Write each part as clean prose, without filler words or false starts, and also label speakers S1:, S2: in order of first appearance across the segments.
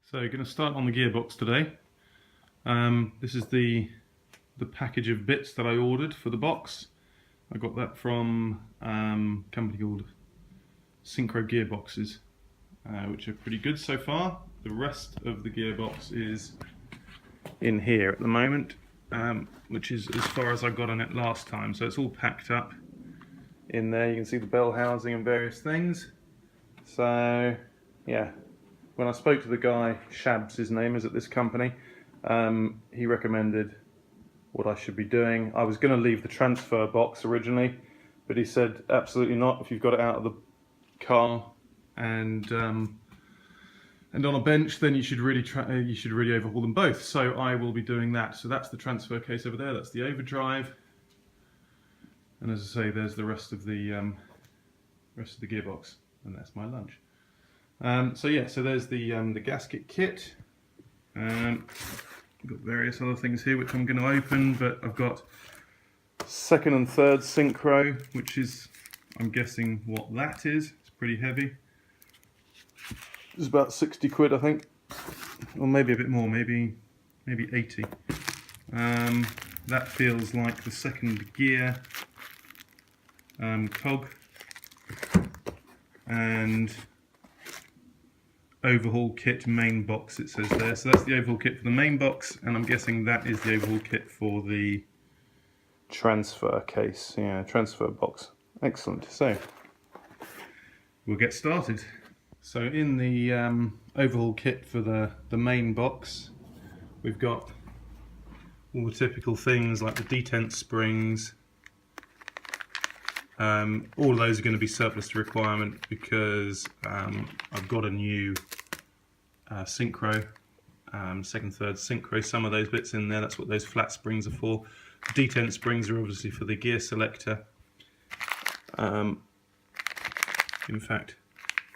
S1: So going to start on the gearbox today. This is the package of bits that I ordered for the box. I got that from a company called Synchro Gearboxes, which are pretty good so far. The rest of the gearbox is in here at the moment, which is as far as I got on it last time. So it's all packed up in there. You can see the bell housing and various things. So yeah, when I spoke to the guy, Shabs his name is at this company, he recommended what I should be doing. I was going to leave the transfer box originally, but he said absolutely not. If you've got it out of the car and on a bench, then you should really overhaul them both. So I will be doing that. So that's the transfer case over there. That's the overdrive, and as I say, there's the rest of the gearbox, and that's my lunch. So yeah, so there's the gasket kit. I've got various other things here which I'm going to open, but I've got second and third synchro, which is, I'm guessing what that is. It's pretty heavy. It's about 60 quid, I think, or maybe a bit more, maybe 80. That feels like the second gear cog and overhaul kit main box, it says there. So that's the overhaul kit for the main box, and I'm guessing that is the overhaul kit for the transfer case, yeah, transfer box. Excellent. So we'll get started. So in the overhaul kit for the main box, we've got all the typical things like the detent springs. All of those are going to be surplus to requirement because I've got a new synchro, second, third synchro, some of those bits in there. That's what those flat springs are for. Detent springs are obviously for the gear selector. In fact,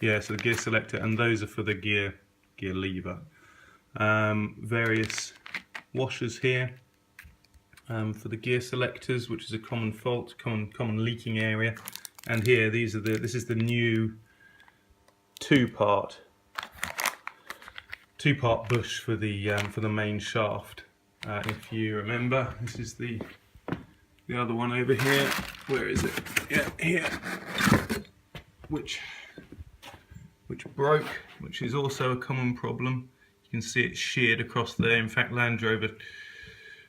S1: yeah, so the gear selector, and those are for the gear lever. Various washers here for the gear selectors, which is a common fault, common leaking area. And here, this is the new two-part bush for the main shaft. If you remember, this is the other one over here. Where is it? Yeah, here. Which broke, which is also a common problem. You can see it sheared across there. In fact, Land Rover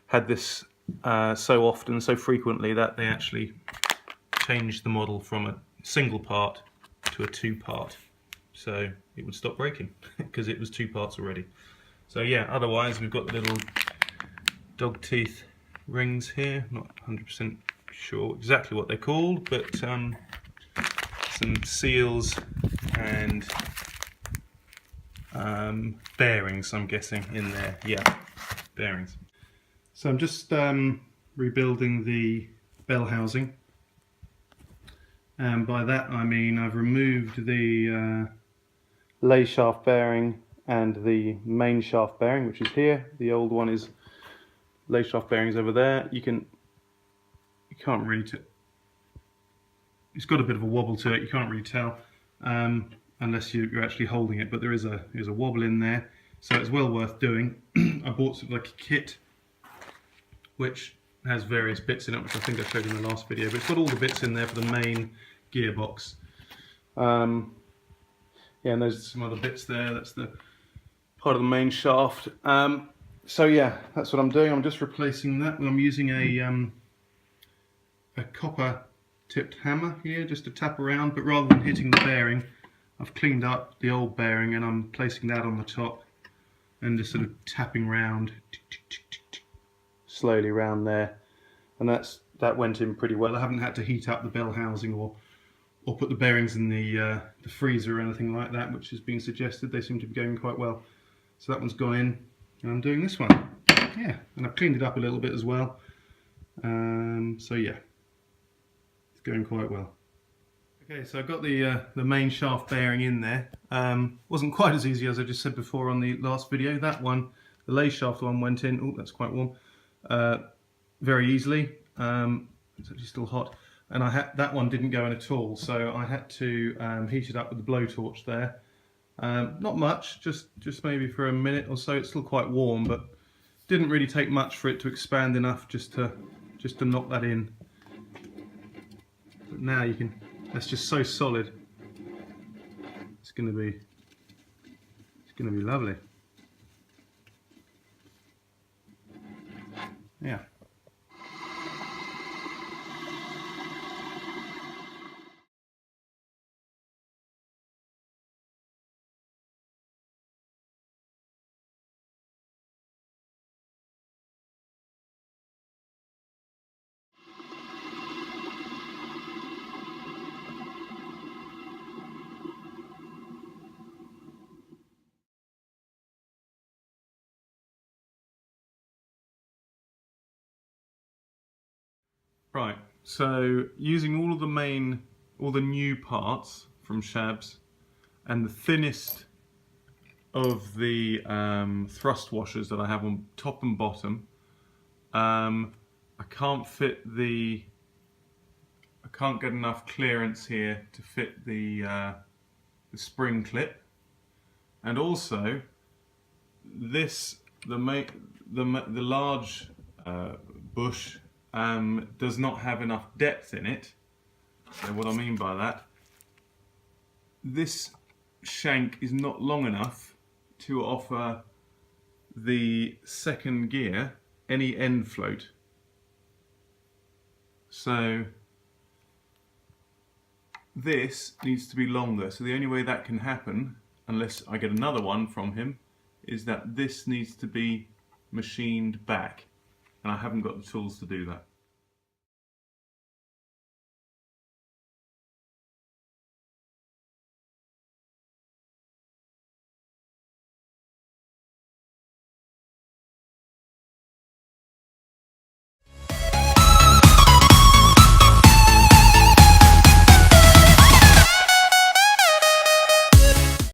S1: had this so often, so frequently, that they actually changed the model from a single part to a two-part, so it would stop breaking because it was two parts already. So yeah, otherwise we've got the little dog teeth rings here. Not 100% sure exactly what they're called, but some seals and bearings, I'm guessing, in there. Yeah, bearings. So I'm just rebuilding the bell housing, and by that I mean I've removed the lay shaft bearing and the main shaft bearing, which is here. The old one is lay shaft bearings over there. You can't really it's got a bit of a wobble to it. You can't really tell unless you're actually holding it, but there's a wobble in there, so it's well worth doing. I bought sort of like a kit which has various bits in it, which I think I showed in the last video, but it's got all the bits in there for the main gearbox. Yeah, and there's some other bits there. That's the part of the main shaft. So yeah, that's what I'm doing. I'm just replacing that. I'm using a copper tipped hammer here just to tap around, but rather than hitting the bearing, I've cleaned up the old bearing and I'm placing that on the top and just sort of tapping round slowly round there, and that went in pretty well. I haven't had to heat up the bell housing or put the bearings in the freezer or anything like that, which has been suggested. They seem to be going quite well. So that one's gone in, and I'm doing this one. Yeah, and I've cleaned it up a little bit as well. So yeah, it's going quite well. Okay, so I've got the main shaft bearing in there. Wasn't quite as easy as I just said before on the last video. That one, the lay shaft one, went in. Oh, that's quite warm. Very easily. It's actually still hot, and that one didn't go in at all, so I had to heat it up with the blowtorch there, Not much, just maybe for a minute or so. It's still quite warm, but didn't really take much for it to expand enough just to knock that in. But now you can, that's just so solid. It's gonna be lovely. Yeah. Right, so using all the new parts from Shabs and the thinnest of the thrust washers that I have on top and bottom, I can't get enough clearance here to fit the spring clip, and also this the large bush does not have enough depth in it. So what I mean by that, this shank is not long enough to offer the second gear any end float. So this needs to be longer. So the only way that can happen, unless I get another one from him, is that this needs to be machined back, and I haven't got the tools to do that.